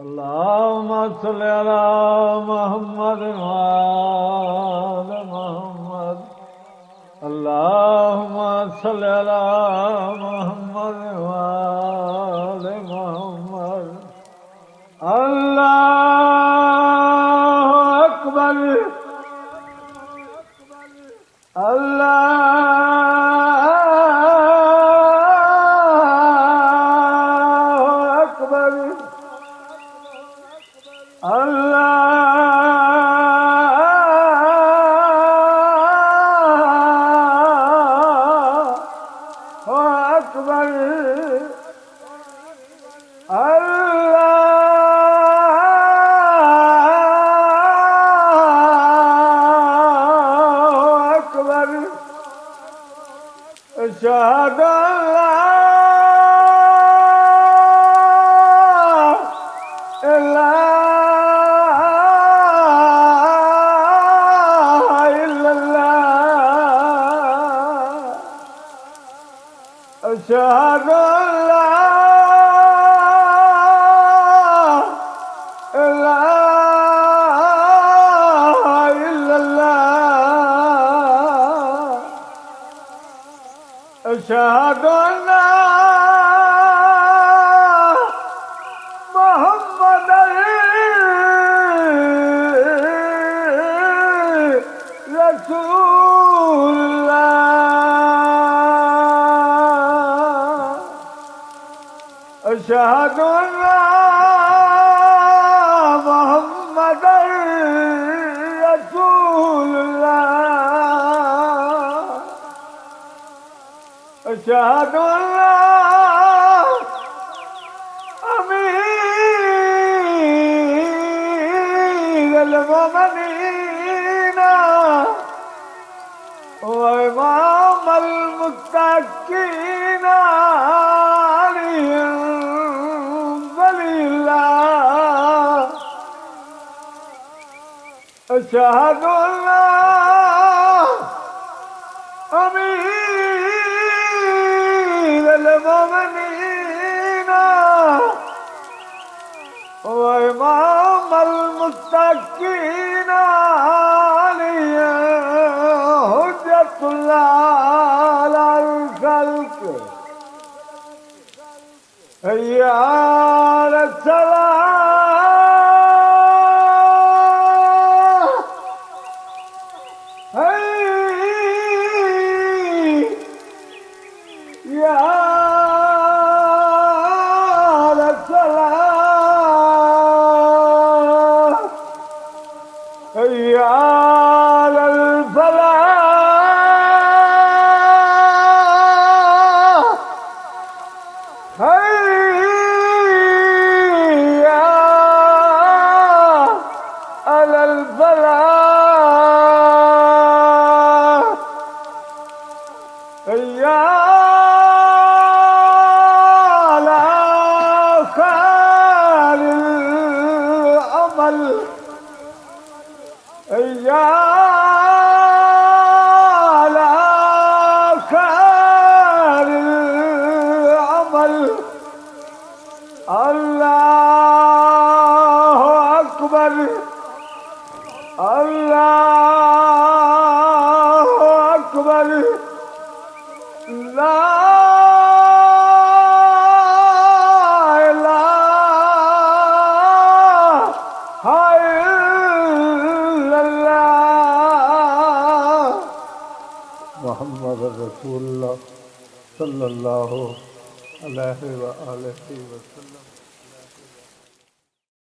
अल्लाहुम्मा सल्लि अला मुहम्मद व आले मुहम्मद। अल्लाहुम्मा सल्लि अला मुहम्मद व आले मुहम्मद। अल्लाहु अकबर। अल्लाहु अकबर। अल्लाहु अकबर। अल्लाहु अकबर। अशहदु अल्ला इलाहा इल्लल्लाह। अशहदु अल्ला इलाहा इल्लल्लाह। अशहदु अन्ना मुहम्मदन रसूलुल्लाह। अशहदु अन्ना मुहम्मदन रसूलुल्लाह। अशहदु अन्ना अमीरुल मोमिनीन व इमामुल मुत्तकीन अलीयुन वलियुल्लाह। अशहदु अन्ना अमीरुल मोमिनीन व इमामुल मुत्तकीन अलीयुन हुज्जतुल्लाह अलल खल्क। हैया अलस्सलाह। हैया अलस्सलाह। हैया अलल फलाह। हैया अलल फलाह। हैया अला खैरिल अमल। हैया अला खैरिल अमल। अल्लाहु अकबर। अल्लाहु अकबर। ला इलाहा इल्लल्लाह। मुहम्मद रसूलुल्लाह सल्लल्लाहु अलैहि व आलिहि वसल्लम।